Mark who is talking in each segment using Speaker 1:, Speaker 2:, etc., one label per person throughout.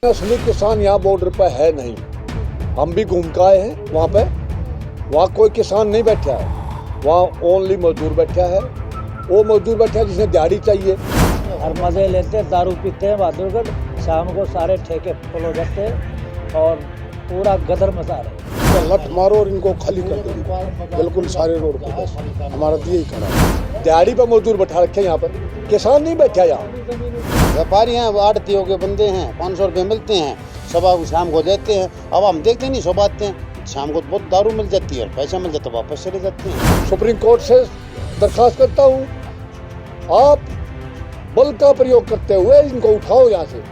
Speaker 1: असली किसान यहाँ बॉर्डर पर है नहीं। हम भी घूम के आए हैं वहाँ पे, वहाँ कोई किसान नहीं बैठा है, वहाँ ओनली मजदूर बैठा है। वो मजदूर बैठा है जिसे दिहाड़ी चाहिए।
Speaker 2: हर मजे लेते हैं, दारू पीते हैं बहादुरगढ़, शाम को सारे ठेके फुल हो जाते हैं और पूरा गदर मचा रहे हैं।
Speaker 1: लठ मारो और इनको खाली कर दो बिल्कुल सारे रोड पे। बस हमारा तो यही खड़ा है। दिहाड़ी पर मजदूर बैठा रखे यहाँ पर, किसान नहीं बैठा यहाँ।
Speaker 3: व्यापारी हैं, वो आड़तियों के बंदे हैं, 500 रुपये मिलते हैं, सुबह शाम को देते हैं। अब हम देखते नहीं, सुबह आते हैं, शाम को बहुत दारू मिल जाती है और पैसा मिल जाता है, वापस चले जाते हैं।
Speaker 1: सुप्रीम कोर्ट से दरखास्त करता हूँ, आप बल का प्रयोग करते हुए इनको उठाओ यहाँ से।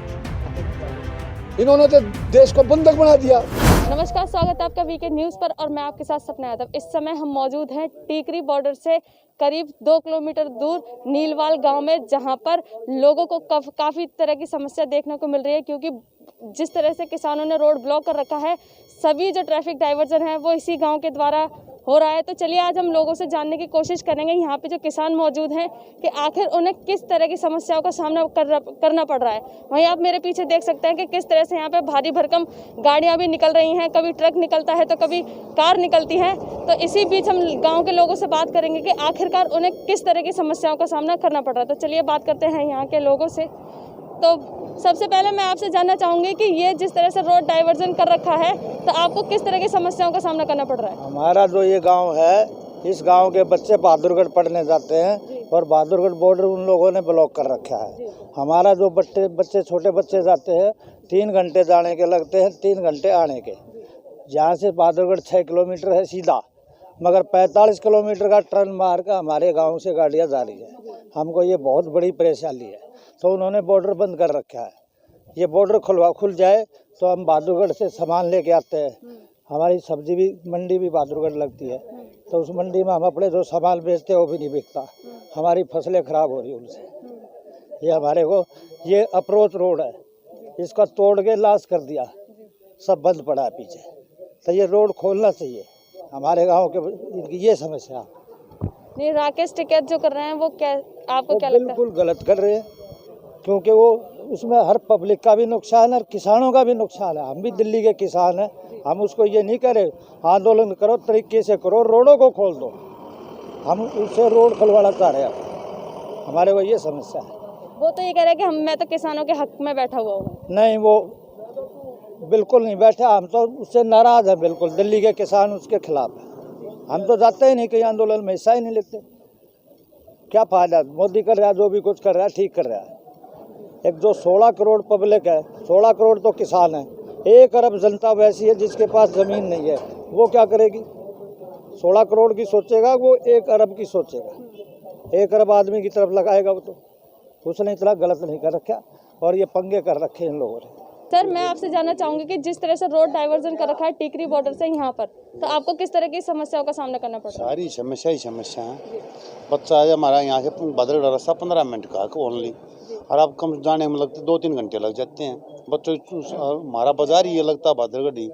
Speaker 1: इन्होंने तो देश को बंधक बना दिया।
Speaker 4: नमस्कार, स्वागत है आपका वीके न्यूज़ पर और मैं आपके साथ सपना यादव। इस समय हम मौजूद हैं टीकरी बॉर्डर से करीब 2 किलोमीटर दूर नीलवाल गांव में, जहां पर लोगों को काफ़ी तरह की समस्या देखने को मिल रही है, क्योंकि जिस तरह से किसानों ने रोड ब्लॉक कर रखा है, सभी जो ट्रैफिक डाइवर्जन है वो इसी गांव के द्वारा हो रहा है। तो चलिए आज हम लोगों से जानने की कोशिश करेंगे यहाँ पे जो किसान मौजूद हैं कि आखिर उन्हें किस तरह की समस्याओं का सामना करना पड़ रहा है। वहीं आप मेरे पीछे देख सकते हैं कि किस तरह से यहाँ पे भारी भरकम गाड़ियाँ भी निकल रही हैं, कभी ट्रक निकलता है तो कभी कार निकलती है। तो इसी बीच हम गाँव के लोगों से बात करेंगे कि आखिरकार उन्हें किस तरह की समस्याओं का सामना करना पड़ रहा है। तो चलिए बात करते हैं यहाँ के लोगों से। तो सबसे पहले मैं आपसे जानना चाहूँगी कि ये जिस तरह से रोड डाइवर्जन कर रखा है, तो आपको किस तरह की समस्याओं का सामना करना पड़ रहा है?
Speaker 2: हमारा जो ये गांव है, इस गांव के बच्चे बहादुरगढ़ पढ़ने जाते हैं और बहादुरगढ़ बॉर्डर उन लोगों ने ब्लॉक कर रखा है। हमारा जो बच्चे छोटे बच्चे जाते हैं, 3 घंटे जाने के लगते हैं, 3 घंटे आने के। जहाँ से बहादुरगढ़ 6 किलोमीटर है सीधा, मगर 45 किलोमीटर का टर्न मार कर हमारे गाँव से गाड़ियाँ जा रही है। हमको ये बहुत बड़ी परेशानी है। तो उन्होंने बॉर्डर बंद कर रखा है। ये बॉर्डर खुल जाए तो हम बहादुरगढ़ से सामान लेके आते हैं। हमारी सब्जी भी मंडी भी बहादुरगढ़ लगती है, तो उस मंडी में हम अपने जो सामान बेचते हैं वो भी नहीं बिकता। हमारी फसलें खराब हो रही हैं उनसे। ये हमारे को ये अप्रोच रोड है, इसका तोड़ के लाश कर दिया, सब बंद पड़ा है पीछे। तो ये रोड खोलना चाहिए हमारे गाँव के। ये समस्या
Speaker 4: नहीं, राकेश टिकैत जो कर रहे हैं वो आपको क्या लगता है?
Speaker 2: बिल्कुल गलत कर रहे हैं, क्योंकि वो उसमें हर पब्लिक का भी नुकसान है और किसानों का भी नुकसान है। हम भी दिल्ली के किसान हैं, हम उसको ये नहीं करें आंदोलन करो, तरीके से करो, रोडों को खोल दो। हम उससे रोड खुलवाना चाह रहे हैं, हमारे को ये समस्या है।
Speaker 4: वो तो ये कह रहे हैं कि मैं तो किसानों के हक में बैठा हुआ हूँ।
Speaker 2: नहीं, वो बिल्कुल नहीं बैठा, हम तो उससे नाराज हैं बिल्कुल। दिल्ली के किसान उसके खिलाफ है। हम तो जाते ही नहीं, कहीं आंदोलन में हिस्सा ही नहीं लेते। क्या फायदा? मोदी कर रहा है, जो भी कुछ कर रहा है ठीक कर रहा है। एक जो 16 करोड़ पब्लिक है, 16 करोड़ तो किसान है, 1 अरब जनता वैसी है जिसके पास ज़मीन नहीं है, वो क्या करेगी? 16 करोड़ की सोचेगा, वो 1 अरब की सोचेगा। 1 अरब आदमी की तरफ लगाएगा वो तो। उसने इतना गलत नहीं कर रखा और ये पंगे कर रखे इन लोगों ने।
Speaker 4: सर, मैं आपसे जानना चाहूँगी कि जिस तरह से रोड डाइवर्जन कर रखा है टीकरी बॉर्डर से यहाँ पर, तो आपको किस तरह की समस्याओं का सामना करना पड़ रहा है?
Speaker 3: सारी समस्या ही समस्या है। बच्चा है हमारा यहाँ से बहादुरगढ़ रास्ता 15 मिनट का ओनली, और अब कम जाने में लगते 2-3 घंटे लग जाते हैं। बच्चों हमारा बाजार ही ये लगता है बहादुरगढ़ ही।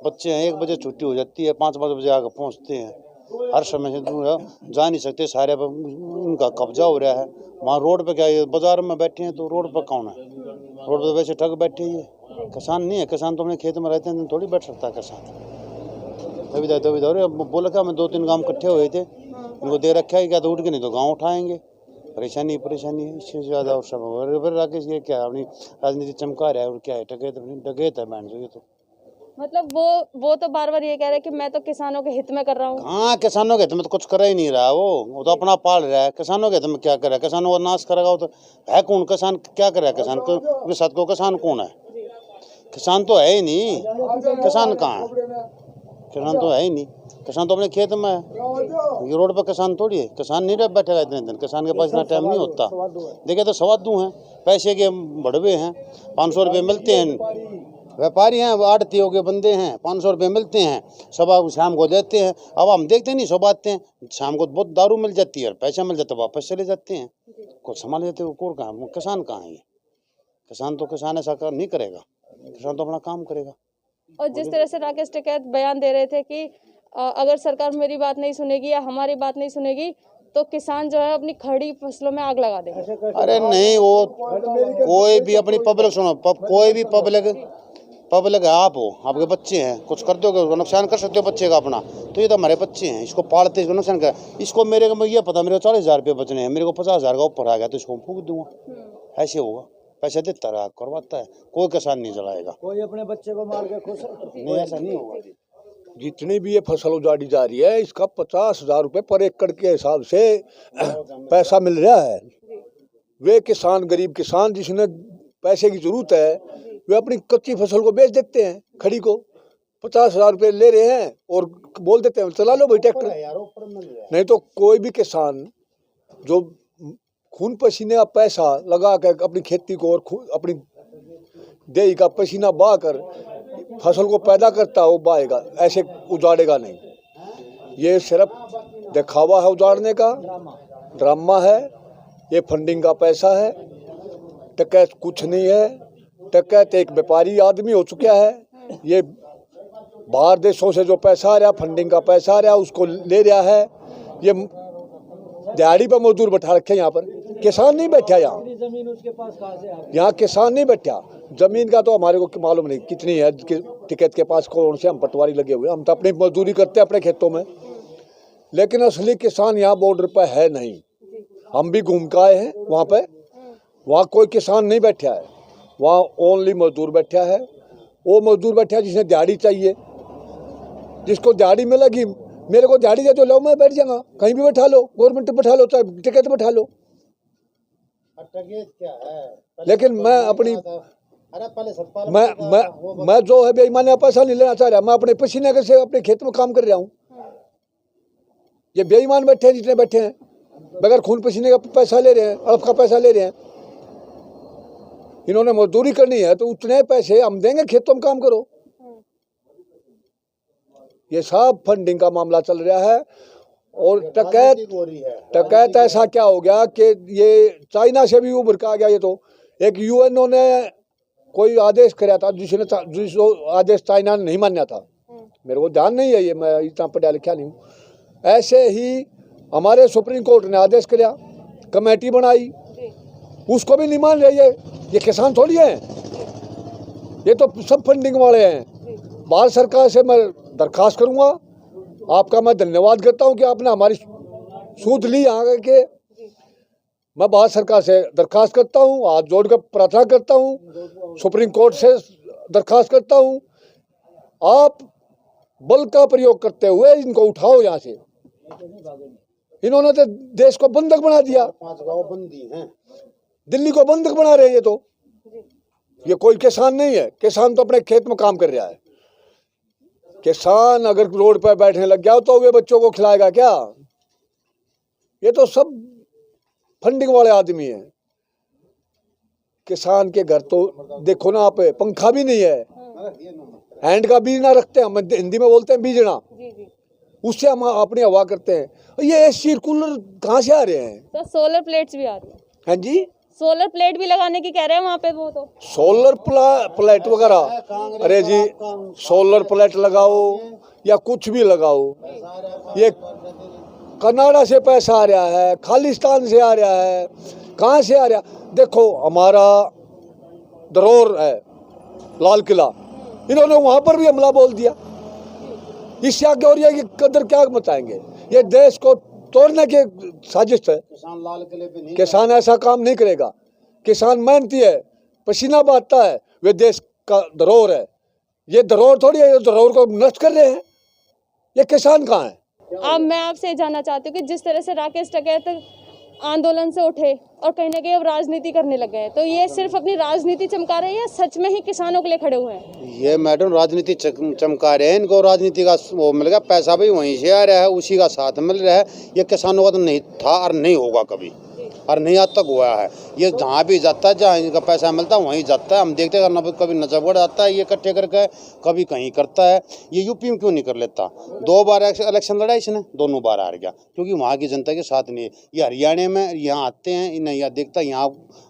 Speaker 3: बच्चे हैं, 1 बजे छुट्टी हो जाती है, 5-5 बजे आकर पहुँचते हैं। हर समय से जा नहीं सकते, सारे उनका कब्जा हो रहा है। वहाँ रोड पे क्या है, बाजार में बैठे हैं तो रोड पर कौन है? रोड पर वैसे ठग बैठे ही है। किसान नहीं है, किसान तो अपने खेत में रहते हैं, थोड़ी बैठ सकता है किसान। तभी बोला क्या, मैं 2-3 गाँव इकट्ठे हुए थे, इनको दे रखा है क्या, तो उठ के नहीं तो गाँव उठाएंगे। परेशानी है इससे ज़्यादा। और सब राकेश ये क्या अपनी राजनीति चमका रहा है और क्या है, डकैत है बैंड। ये तो
Speaker 4: मतलब वो तो बार बार ये कह रहे हैं कि मैं तो किसानों के हित में कर रहा हूँ।
Speaker 3: हाँ, किसानों के हित में तो कुछ कर ही नहीं रहा। वो तो अपना पाल रहा है। किसानों के हित में क्या कर रहा है? किसानों को नाश करेगा वो तो है कौन? किसान क्या कर रहा है? किसान के साथ को किसान कौन है? किसान तो है ही नहीं। किसान कहाँ है? किसान तो है ही नहीं। किसान तो अपने खेत में है। ये रोड पर किसान थोड़ी है। किसान नहीं रह बैठेगा इतने दिन, किसान के पास इतना टाइम नहीं होता। देखे तो सवादू हैं, पैसे के बढ़वे हैं, 500 रुपये मिलते हैं। व्यापारी हैं, आड़तियों के बंदे हैं, 500 रुपये मिलते हैं, सुबह शाम को देते हैं। अब हम देखते नहीं, सुबह आते हैं, शाम को बहुत दारू मिल जाती है और पैसा मिल जाता है, वापस चले जाते हैं। कुछ संभाल लेते हैं। कौन कहाँ? किसान कहाँ है? किसान तो किसान ऐसा नहीं करेगा। किसान तो अपना काम करेगा।
Speaker 4: और जिस तरह से राकेश टिकैत बयान दे रहे थे कि अगर सरकार मेरी बात नहीं सुनेगी या हमारी बात नहीं सुनेगी तो किसान जो है अपनी खड़ी फसलों में आग लगा देगा।
Speaker 3: अरे नहीं, वो कोई भी अपनी पब्लिक सुनो, कोई भी पब्लिक है, आप हो, आपके बच्चे हैं, कुछ कर दोगे उसको नुकसान कर सकते हो बच्चे का अपना, तो ये तो हमारे बच्चे हैं, इसको पालते इसको नुकसान कर, इसको मेरे को ये पता मेरे को 40,000 रुपये बचने हैं, मेरे को 50,000 का ऊपर आ गया तो इसको फूंक दूंगा, ऐसे होगा, पैसे देता रहा करवाता है, कोई किसान नहीं जलाएगा,
Speaker 2: कोई अपने बच्चे को मार के खुश
Speaker 3: नहीं, ऐसा नहीं होगा।
Speaker 1: जितनी भी ये फसल उजाड़ी जा रही है इसका 50,000 रुपये पर एकड़ के हिसाब से पैसा मिल रहा है। वे किसान, गरीब किसान जिसने पैसे की जरूरत है, वे अपनी कच्ची फसल को बेच देते हैं, खड़ी को 50,000 रुपये ले रहे हैं और बोल देते हैं चला लो भाई ट्रैक्टर। नहीं तो कोई भी किसान जो खून पसीने का पैसा लगा कर अपनी खेती को और अपनी देही का पसीना बहा कर फसल को पैदा करता है, वो बहाएगा, ऐसे उजाड़ेगा नहीं। ये सिर्फ दिखावा है, उजाड़ने का ड्रामा है, ये फंडिंग का पैसा है, टकैत कुछ नहीं है। टकैत एक व्यापारी आदमी हो चुका है, ये बाहर देशों से जो पैसा आ रहा, फंडिंग का पैसा आ रहा, उसको ले रहा है। ये दिहाड़ी पर मजदूर बैठा रखे, यहाँ पर किसान नहीं बैठा,
Speaker 2: जमीन उसके पास कहाँ से आ गई?
Speaker 1: यहाँ किसान नहीं बैठा। जमीन का तो हमारे को मालूम नहीं कितनी है, टिकट के पास कौन से हम पटवारी लगे हुए, हम तो अपनी मजदूरी करते हैं अपने खेतों में, लेकिन असली किसान यहाँ बॉर्डर पर है नहीं। हम भी घूम के आए हैं वहाँ पे, वहाँ कोई किसान नहीं बैठा है, वहाँ ओनली मजदूर बैठा है। वो मजदूर बैठा है जिसने दिहाड़ी चाहिए, जिसको दिहाड़ी मिलेगी, मेरे को दिहाड़ी दे तो लो, मैं बैठ जाऊंगा, कहीं भी बैठा लो, गवर्नमेंट बैठा लो, चाहे टिकट बैठा लो,
Speaker 3: क्या है?
Speaker 1: लेकिन मैं अपनी मैं जो है बेईमानी पैसा नहीं लेना चाह रहा, मैं अपने पसीने से अपने खेत में काम कर रहा हूँ। ये बेईमान बैठे हैं जितने बैठे हैं, बगैर खून पसीने का पैसा ले रहे हैं, अड़प का पैसा ले रहे हैं। इन्होंने मजदूरी करनी है तो उतने पैसे हम देंगे, खेतों में काम करो। ये सब फंडिंग का मामला चल रहा है। और टकैत ऐसा क्या हो गया कि ये चाइना से भी उभर के आ गया। ये तो एक यूएनओ ने कोई आदेश कराया था, जिस आदेश चाइना ने नहीं मान्या था, मेरे को ध्यान नहीं है, ये मैं इतना पढ़ा लिखा नहीं हूँ। ऐसे ही हमारे सुप्रीम कोर्ट ने आदेश कराया, कमेटी बनाई, उसको भी नहीं मान रही। ये किसान थोड़ी है, ये तो सब फंडिंग वाले हैं। भारत सरकार से मैं दरखास्त करूंगा, आपका मैं धन्यवाद करता हूं कि आपने हमारी सूद ली यहाँ के। मैं भारत सरकार से दरखास्त करता हूं, हाथ जोड़कर प्रार्थना करता हूं, सुप्रीम कोर्ट से दरखास्त करता हूं, आप बल का प्रयोग करते हुए इनको उठाओ यहाँ से। इन्होंने तो देश को बंधक बना दिया,
Speaker 3: 5 गाँव बंदी हैं,
Speaker 1: दिल्ली को बंधक बना रहे हैं। ये तो ये कोई किसान नहीं है, किसान तो अपने खेत में काम कर रहा है। किसान अगर रोड पर बैठने लग गया तो वे बच्चों को खिलाएगा क्या? ये तो सब फंडिंग वाले आदमी हैं। किसान के घर तो देखो ना आप, पंखा भी नहीं है, हैंड का बीज ना रखते हैं, हम हिंदी में बोलते हैं बीजना, उससे हम अपनी हवा करते हैं। ये एसी कूलर कहाँ से आ रहे हैं?
Speaker 4: तो सोलर प्लेट्स भी आ रही है।
Speaker 1: हाँ जी,
Speaker 4: सोलर प्लेट भी लगाने की कह रहे हैं वहाँ पे वो तो।
Speaker 1: सोलर प्लेट वगैरह, अरे जी सोलर प्लेट लगाओ या कुछ भी लगाओ, ये कनाडा से पैसा आ रहा है, खालिस्तान से आ रहा है, कहाँ से आ रहा? देखो हमारा धरोहर है लाल किला, इन्होंने वहाँ पर भी हमला बोल दिया। इससे आगे और ये कदर क्या मचाएंगे? ये देश को तोड़ने की साजिश है।
Speaker 3: किसान लाल किले पे नहीं,
Speaker 1: किसान ऐसा काम नहीं करेगा। किसान मेहनती है, पसीना बहाता है, वे देश का धरोहर है। ये धरोहर थोड़ी है, ये धरोहर को नष्ट कर रहे हैं। ये किसान कहाँ है?
Speaker 4: अब मैं आपसे जानना चाहती हूँ कि जिस तरह से राकेश टकैत आंदोलन से उठे और कहीं ना कहीं अब राजनीति करने लग गए, तो ये सिर्फ अपनी राजनीति चमका रहे हैं या सच में ही किसानों के लिए खड़े हुए हैं?
Speaker 3: ये मैडम राजनीति चमका रहे हैं, इनको राजनीति का वो मिल गया, पैसा भी वहीं से आ रहा है, उसी का साथ मिल रहा है। ये किसानों का तो नहीं था और नहीं होगा कभी। और नहीं आज तक हुआ है। ये जहाँ भी जाता है, जहाँ इनका पैसा मिलता है वहीं जाता है। हम देखते हैं कभी नजफगढ़ जाता है ये इकट्ठे करके, कभी कहीं करता है। ये यूपी में क्यों नहीं कर लेता? 2 बार इलेक्शन लड़ा इसने, दोनों बार हार गया, क्योंकि वहाँ की जनता के साथ नहीं है। ये हरियाणा में यहाँ आते हैं, इन्हें यहाँ देखता है, यहाँ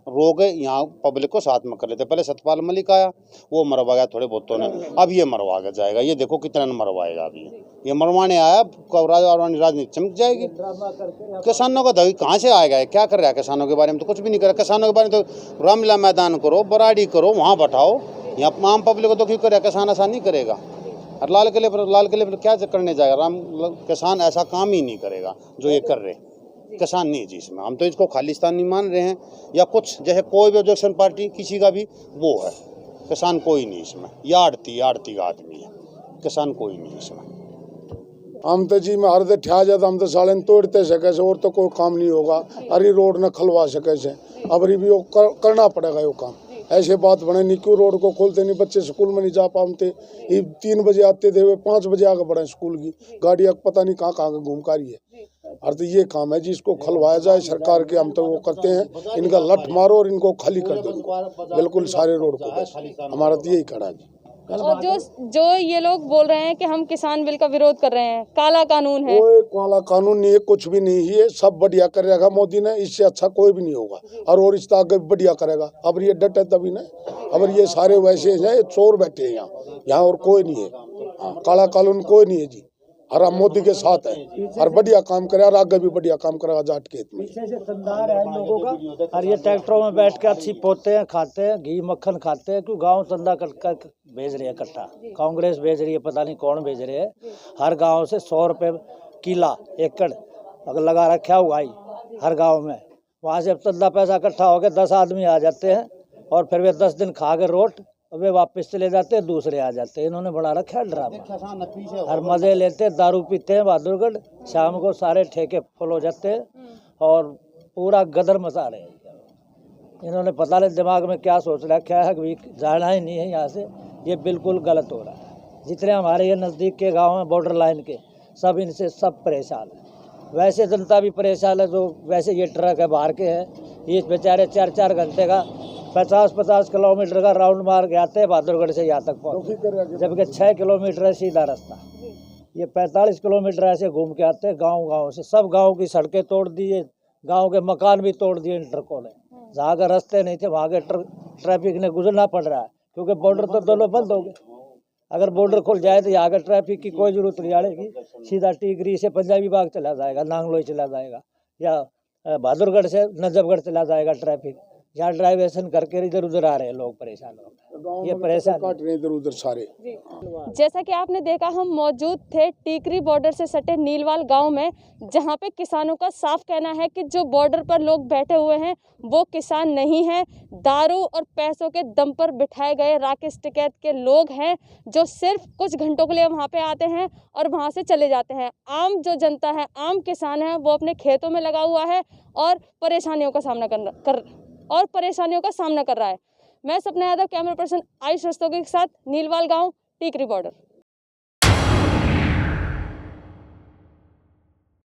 Speaker 3: रोग है, यहाँ पब्लिक को साथ में कर लेते। पहले सतपाल मलिक आया, वो मरवा गया थोड़े बहुतों ने, अब ये मरवा के जाएगा। ये देखो कितना मरवाएगा अभी, ये मरवाने आया, राजनीति चमक जाएगी। किसानों का दही कहाँ से आएगा? क्या कर रहा है किसानों के बारे में? तो कुछ भी नहीं कर रहा। किसानों के बारे में तो रामलीला मैदान करो, बराड़ी करो, वहाँ बैठाओ। यहाँ आम पब्लिक को तो क्यों करे? किसान ऐसा नहीं करेगा। और लाल किले पर क्या करने जाएगा? किसान ऐसा काम ही नहीं करेगा जो ये कर रहे। किसान नहीं है जी इसमें। हम तो इसको खालिस्तान नहीं मान रहे हैं या कुछ, जैसे कोई भी ऑब्जेक्शन पार्टी किसी का भी वो है। किसान कोई नहीं इसमें, या आड़ती का आदमी है, किसान कोई नहीं इसमें।
Speaker 5: हम तो जी में हर ठा जाता, हम तो सालन तोड़ते सके से, और तो कोई काम नहीं होगा। अरे रोड न खलवा सके से, अब भी करना पड़ेगा वो काम। ऐसे बात बने नहीं, क्यों रोड को खोलते नहीं? बच्चे स्कूल में नहीं जा पाते। ये 3 बजे आते थे, वे 5 बजे आगे बढ़े स्कूल की गाड़ियाँ पता नहीं कहाँ घूम कर रही है। और तो ये काम है जी, इसको खलवाया जाए सरकार के। हम तो वो करते हैं, इनका लठ मारो और इनको खाली कर दो बिल्कुल सारे रोड को। हमारा तो यही खड़ा है जी।
Speaker 4: और जो ये लोग बोल रहे हैं कि हम किसान बिल का विरोध कर रहे हैं, काला कानून है।
Speaker 5: कोई काला कानून नहीं है, कुछ भी नहीं है। सब बढ़िया करेगा मोदी ने, इससे अच्छा कोई भी नहीं होगा। और इससे आगे बढ़िया करेगा। अब ये डट है तभी ना, अब ये सारे वैसे हैं, चोर बैठे हैं यहाँ और कोई नहीं है। हाँ, काला कानून कोई नहीं है जी। और हम मोदी के साथ है और बढ़िया काम करे, और आगे भी बढ़िया काम करेगा जाट खेत में।
Speaker 2: पीछे से चंदार है लोगों का, और ये ट्रैक्टरों में बैठ के अच्छी पोते हैं, खाते हैं, घी मक्खन खाते हैं। क्यों गांव चंदा कर भेज रहे हैं इकट्ठा, कांग्रेस भेज रही है, पता नहीं कौन भेज रहे हैं। हर गांव से 100 रुपये किला एकड़ अगर लगा रखा हुआ ही हर गाँव में। वहाँ से चंदा पैसा इकट्ठा हो गया, 10 आदमी आ जाते हैं और फिर वे 10 दिन खा के रोट वे वापस चले जाते हैं, दूसरे आ जाते हैं। इन्होंने बड़ा रखा है ड्रामा। हर मजे लेते हैं, दारू पीते हैं बहादुरगढ़। शाम को सारे ठेके फुल हो जाते हैं और पूरा गदर मचा रहे हैं। इन्होंने पता नहीं दिमाग में क्या सोच रखा है कि जाना ही नहीं है यहाँ से। ये बिल्कुल गलत हो रहा है। जितने हमारे ये नज़दीक के गाँव हैं बॉर्डर लाइन के, सब इनसे सब परेशान है। वैसे जनता भी परेशान है, जो वैसे ये ट्रक है बाहर के हैं, ये बेचारे 4-4 घंटे का 50-50 किलोमीटर का राउंड मार के आते हैं बहादुरगढ़ से यहाँ तक पहुँच, जबकि 6 किलोमीटर है सीधा रास्ता। ये 45 किलोमीटर ऐसे घूम के आते हैं गांव से। सब गांव की सड़कें तोड़ दिए, गांव के मकान भी तोड़ दिए इन ट्रकों ने। जहाँ के रास्ते नहीं थे वहाँ के ट्रैफिक ने गुजरना पड़ रहा है, क्योंकि बॉर्डर तो दोनों बंद हो गए। अगर बॉर्डर खुल जाए तो यहाँ के ट्रैफिक की कोई जरूरत नहीं आएगी। सीधा टीकरी से पंजाबी बाग चला जाएगा, नांगलोई चला जाएगा, या बहादुरगढ़ से नजफगढ़ चला जाएगा ट्रैफिक। यहाँ ड्राइवेशन करके इधर उधर आ रहे हैं लोग, परेशान हो गए। ये परेशान
Speaker 5: काट रहे इधर उधर सारे।
Speaker 4: जैसा कि आपने देखा, हम मौजूद थे टीकरी बॉर्डर से सटे नीलवाल गांव में, जहां पे किसानों का साफ कहना है कि जो बॉर्डर पर लोग बैठे हुए हैं वो किसान नहीं है, दारू और पैसों के दम पर बिठाए गए राकेश टिकैत के लोग हैं, जो सिर्फ कुछ घंटों के लिए वहां पे आते हैं और वहां से चले जाते हैं। आम जो जनता है, आम किसान है, वो अपने खेतों में लगा हुआ है और परेशानियों का सामना कर रहा है। मैं सपना यादव, कैमरा पर्सन आयुष रस्तोगी के साथ, नीलवाल गांव, टीकरी बॉर्डर।